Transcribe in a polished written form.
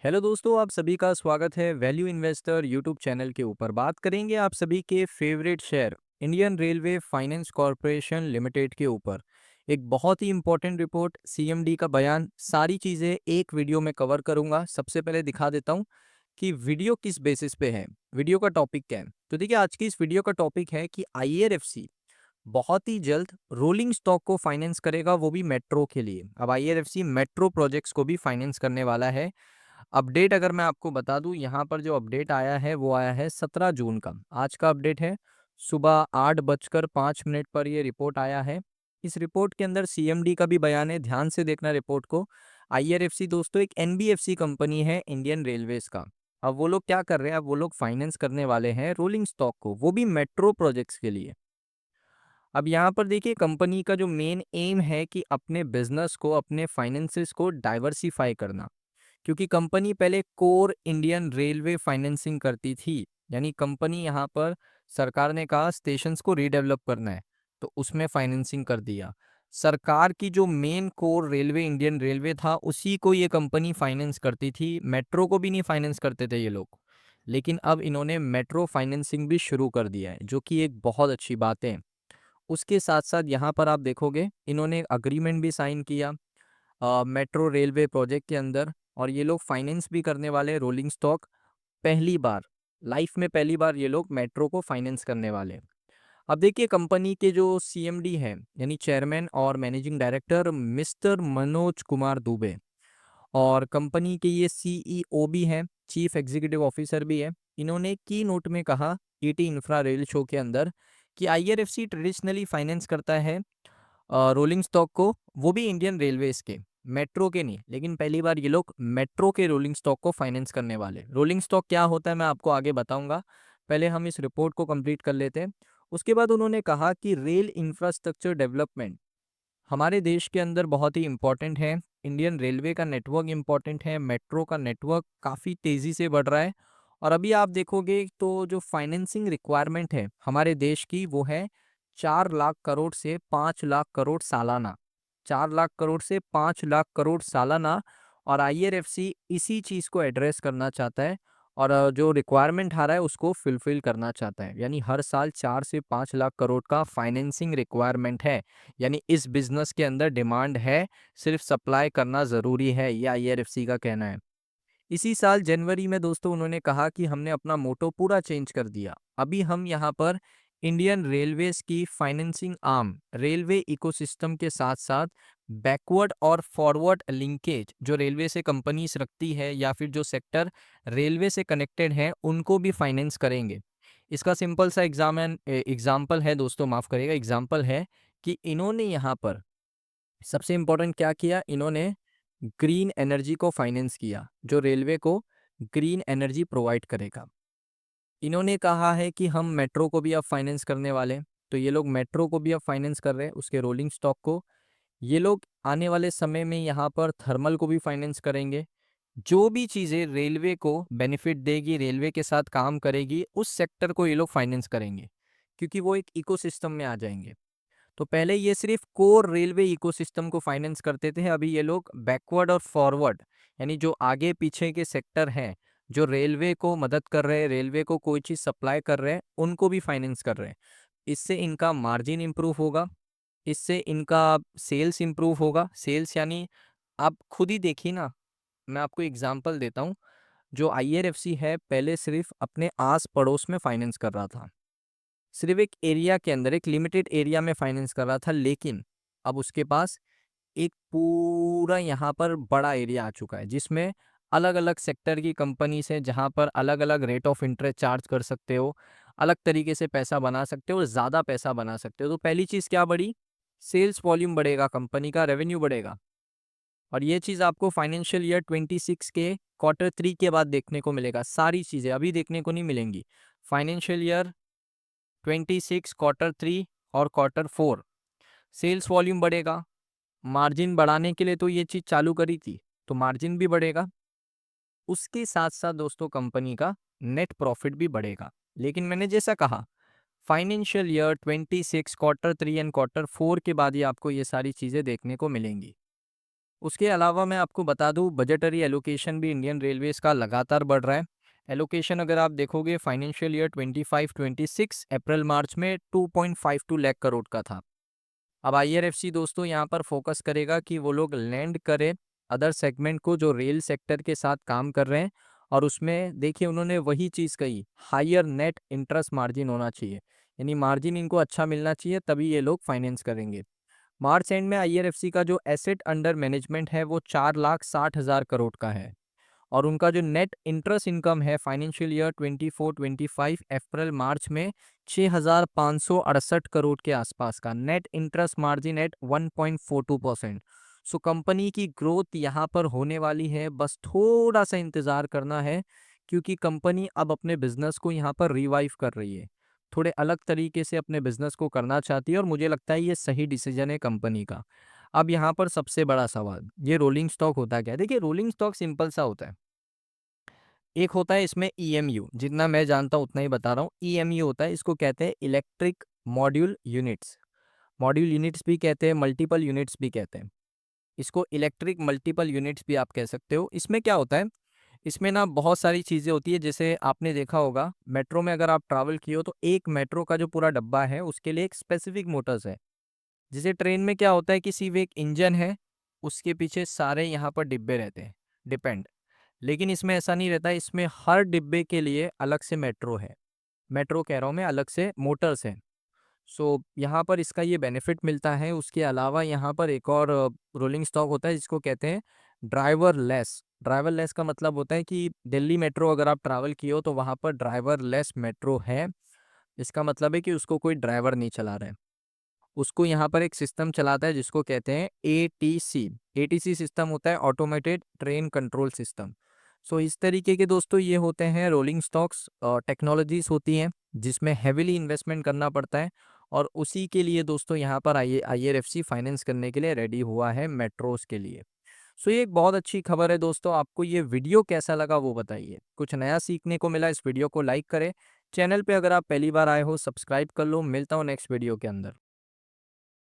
Hello दोस्तों, आप सभी का स्वागत है वैल्यू इन्वेस्टर यूट्यूब चैनल के ऊपर। बात करेंगे आप सभी के favourite share Indian railway finance corporation limited के ऊपर। एक बहुत ही इंपॉर्टेंट रिपोर्ट, सीएमडी का बयान, सारी चीज़ें एक वीडियो में कवर करूंगा। सबसे पहले दिखा देता हूं कि वीडियो किस बेसिस पे है, वीडियो का टॉपिक क्या है। तो देखिए, आज की इस वीडियो का टॉपिक है कि आईआरएफसी बहुत ही जल्द रोलिंग स्टॉक को फाइनेंस करेगा, वो भी मेट्रो के लिए। अब आईआरएफसी मेट्रो प्रोजेक्ट्स को भी फाइनेंस करने वाला है। अपडेट अगर मैं आपको बता दूं, यहाँ पर जो अपडेट आया है वो आया है 17 जून का। आज का अपडेट है, सुबह 8:05 पर ये रिपोर्ट आया है। इस रिपोर्ट के अंदर सीएमडी का भी बयान है, ध्यान से देखना रिपोर्ट को। आईआरएफसी दोस्तों एक एनबीएफसी कंपनी है इंडियन रेलवेज का। अब वो लोग क्या कर रहे हैं, अब वो लोग फाइनेंस करने वाले हैं रोलिंग स्टॉक को, वो भी मेट्रो प्रोजेक्ट्स के लिए। अब यहाँ पर देखिए, कंपनी का जो मेन एम है कि अपने बिजनेस को, अपने फाइनेंसेस को डाइवर्सिफाई करना। क्योंकि कंपनी पहले कोर इंडियन रेलवे फाइनेंसिंग करती थी, यानी कंपनी यहाँ पर सरकार ने कहा स्टेशंस को रीडेवलप करना है तो उसमें फाइनेंसिंग कर दिया। सरकार की जो main core railway Indian railway था उसी को ये कंपनी फाइनेंस करती थी, मेट्रो को भी नहीं फाइनेंस करते थे ये लोग। लेकिन अब इन्होंने मेट्रो फाइनेंसिंग भी शुरू कर दिया है, जो कि एक बहुत अच्छी बात है। उसके साथ साथ यहाँ पर आप देखोगे इन्होंने अग्रीमेंट भी साइन किया मेट्रो रेलवे प्रोजेक्ट के अंदर, और ये लोग फाइनेंस भी करने वाले हैं रोलिंग स्टॉक। पहली बार, लाइफ में पहली बार ये लोग मेट्रो को फाइनेंस करने वाले हैं। अब देखिए, कंपनी के जो सीएमडी हैं, यानी चेयरमैन और managing director mister Manoj Kumar Dubey, और कंपनी के ये सीईओ भी हैं, चीफ एग्जीक्यूटिव ऑफिसर भी है। इन्होंने की नोट में कहा ईटी इंफ्रा रेल शो के अंदर कि आईआरएफसी ट्रेडिशनली फाइनेंस करता है रोलिंग स्टॉक को, वो भी इंडियन रेलवेज के, मेट्रो के नहीं। लेकिन पहली बार ये लोग मेट्रो के रोलिंग स्टॉक को फाइनेंस करने वाले। रोलिंग स्टॉक क्या होता है मैं आपको आगे बताऊंगा, पहले हम इस रिपोर्ट को कंप्लीट कर लेते हैं। उसके बाद उन्होंने कहा कि रेल इंफ्रास्ट्रक्चर डेवलपमेंट हमारे देश के अंदर बहुत ही इम्पोर्टेंट है। इंडियन रेलवे का नेटवर्क इम्पोर्टेंट है, मेट्रो का नेटवर्क काफ़ी तेज़ी से बढ़ रहा है। और अभी आप देखोगे तो जो फाइनेंसिंग रिक्वायरमेंट है हमारे देश की, वो है 4 लाख करोड़ से 5 लाख करोड़ सालाना। 4 लाख करोड़ से 5 लाख करोड़ सालाना। और आईआरएफसी इसी चीज़ को एड्रेस करना चाहता है, और जो रिक्वायरमेंट आ रहा है उसको फुलफिल करना चाहता है। यानी हर साल 4 से 5 लाख करोड़ का फाइनेंसिंग रिक्वायरमेंट है, यानी इस बिजनेस के अंदर डिमांड है, सिर्फ सप्लाई करना ज़रूरी है, ये आईआरएफसी का कहना है। इसी साल जनवरी में दोस्तों उन्होंने कहा कि हमने अपना मोटो पूरा चेंज कर दिया। अभी हम यहाँ पर इंडियन रेलवेज की फाइनेंसिंग आर्म, रेलवे इकोसिस्टम के साथ साथ बैकवर्ड और फॉरवर्ड लिंकेज जो रेलवे से कंपनीज रखती है, या फिर जो सेक्टर रेलवे से कनेक्टेड हैं, उनको भी फाइनेंस करेंगे। इसका सिंपल सा एग्जाम्पल है दोस्तों, माफ़ करिएगा, एग्जाम्पल है कि इन्होंने यहाँ पर सबसे इम्पोर्टेंट क्या किया, इन्होंने ग्रीन एनर्जी को फाइनेंस किया, जो रेलवे को ग्रीन एनर्जी प्रोवाइड करेगा। इन्होंने कहा है कि हम मेट्रो को भी अब फाइनेंस करने वाले हैं, तो ये लोग मेट्रो को भी अब फाइनेंस कर रहे हैं, उसके रोलिंग स्टॉक को। ये लोग आने वाले समय में यहाँ पर थर्मल को भी फाइनेंस करेंगे। जो भी चीज़ें रेलवे को बेनिफिट देगी, रेलवे के साथ काम करेगी, उस सेक्टर को ये लोग फाइनेंस करेंगे, क्योंकि वो एक इकोसिस्टम में आ जाएंगे। तो पहले ये सिर्फ कोर रेलवे इकोसिस्टम को फाइनेंस करते थे, अभी ये लोग बैकवर्ड और फॉरवर्ड, यानी जो आगे पीछे के सेक्टर हैं, जो रेलवे को मदद कर रहे हैं, रेलवे को कोई चीज़ सप्लाई कर रहे हैं, उनको भी फाइनेंस कर रहे हैं। इससे इनका मार्जिन इंप्रूव होगा, इससे इनका सेल्स इंप्रूव होगा। सेल्स यानी आप खुद ही देखिए ना, मैं आपको एग्जांपल देता हूँ। जो आईआरएफसी है पहले सिर्फ अपने आस पड़ोस में फाइनेंस कर रहा था, सिर्फ एक एरिया के अंदर, एक लिमिटेड एरिया में फाइनेंस कर रहा था। लेकिन अब उसके पास एक पूरा यहाँ पर बड़ा एरिया आ चुका है, जिसमें अलग अलग सेक्टर की कंपनीज है, जहाँ पर अलग अलग रेट ऑफ इंटरेस्ट चार्ज कर सकते हो, अलग तरीके से पैसा बना सकते हो और ज़्यादा पैसा बना सकते हो। तो पहली चीज़ क्या बढ़ी, सेल्स वॉल्यूम बढ़ेगा, कंपनी का रेवेन्यू बढ़ेगा। और ये चीज़ आपको फाइनेंशियल ईयर 26 के Q3 के बाद देखने को मिलेगा। सारी चीज़ें अभी देखने को नहीं मिलेंगी। फाइनेंशियल ईयर 26 Q3 और Q4 सेल्स वॉल्यूम बढ़ेगा। मार्जिन बढ़ाने के लिए तो ये चीज़ चालू करी थी, तो मार्जिन भी बढ़ेगा। उसके साथ साथ दोस्तों कंपनी का नेट प्रॉफिट भी बढ़ेगा। लेकिन मैंने जैसा कहा, financial year 26 Q3 and Q4 के बाद ही आपको ये सारी चीज़ें देखने को मिलेंगी। उसके अलावा मैं आपको बता दूं, बजटरी एलोकेशन भी इंडियन रेलवेज का लगातार बढ़ रहा है। एलोकेशन अगर आप देखोगे फाइनेंशियल ईयर 25-26 अप्रैल मार्च में 2.52 लाख करोड़ का था। अब आईआरएफसी दोस्तों यहाँ पर फोकस करेगा कि वो लोग लैंड करें अदर सेगमेंट को जो रेल सेक्टर के साथ काम कर रहे हैं, और उसमें देखिए उन्होंने वही चीज़ कही, हायर नेट इंटरेस्ट मार्जिन होना चाहिए, यानी मार्जिन इनको अच्छा मिलना चाहिए, तभी ये लोग फाइनेंस करेंगे। मार्च एंड में आईआरएफसी का जो एसेट अंडर मैनेजमेंट है वो 4,60,000 करोड़ का है, और उनका जो नेट इंटरेस्ट इनकम है फाइनेंशियल ईयर 24-25 अप्रैल मार्च में 6,568 करोड़ के आसपास का net interest margin at 1.42%। So company की ग्रोथ यहाँ पर होने वाली है, बस थोड़ा सा इंतजार करना है, क्योंकि कंपनी अब अपने बिजनेस को यहाँ पर रिवाइव कर रही है, थोड़े अलग तरीके से अपने बिजनेस को करना चाहती है, और मुझे लगता है ये सही डिसीजन है कंपनी का। अब यहाँ पर सबसे बड़ा सवाल, ये रोलिंग स्टॉक होता क्या है? देखिए रोलिंग स्टॉक सिंपल सा होता है। एक होता है इसमें ईएमयू, जितना मैं जानता हूँ उतना ही बता रहा हूँ। ईएमयू होता है, इसको कहते हैं electric module units. Module units भी कहते हैं, मल्टीपल यूनिट्स भी कहते हैं। इसको इलेक्ट्रिक मल्टीपल यूनिट्स भी आप कह सकते हो। इसमें क्या होता है, इसमें ना बहुत सारी चीज़ें होती है। जैसे आपने देखा होगा मेट्रो में अगर आप ट्रैवल किए हो, तो एक मेट्रो का जो पूरा डब्बा है उसके लिए एक स्पेसिफिक मोटर्स है। जैसे ट्रेन में क्या होता है कि सिर्फ एक इंजन है, उसके पीछे सारे यहाँ पर डिब्बे रहते हैं, डिपेंड। लेकिन इसमें ऐसा नहीं रहता है, इसमें हर डिब्बे के लिए अलग से मेट्रो है, मेट्रो कह रहा हूँ मैं, अलग से मोटर्स हैं। सो यहाँ पर इसका ये बेनिफिट मिलता है। उसके अलावा यहाँ पर एक और रोलिंग स्टॉक होता है जिसको कहते हैं ड्राइवर लेस। ड्राइवर लेस का मतलब होता है कि दिल्ली मेट्रो अगर आप ट्रैवल किए हो तो वहाँ पर ड्राइवर लेस मेट्रो है। इसका मतलब है कि उसको कोई ड्राइवर नहीं चला रहा है, उसको यहाँ पर एक सिस्टम चलाता है जिसको कहते हैं एटीसी। एटीसी सिस्टम होता है ऑटोमेटेड ट्रेन कंट्रोल सिस्टम। सो इस तरीके के दोस्तों ये होते हैं रोलिंग स्टॉक्स, टेक्नोलॉजीज होती हैं जिसमें हेविली इन्वेस्टमेंट करना पड़ता है, और उसी के लिए दोस्तों यहाँ पर आईआरएफसी फाइनेंस करने के लिए रेडी हुआ है मेट्रोस के लिए। सो ये एक बहुत अच्छी खबर है दोस्तों। आपको ये वीडियो कैसा लगा वो बताइए, कुछ नया सीखने को मिला? इस वीडियो को लाइक करें, चैनल पे अगर आप पहली बार आए हो सब्सक्राइब कर लो। मिलता हूँ नेक्स्ट वीडियो के अंदर।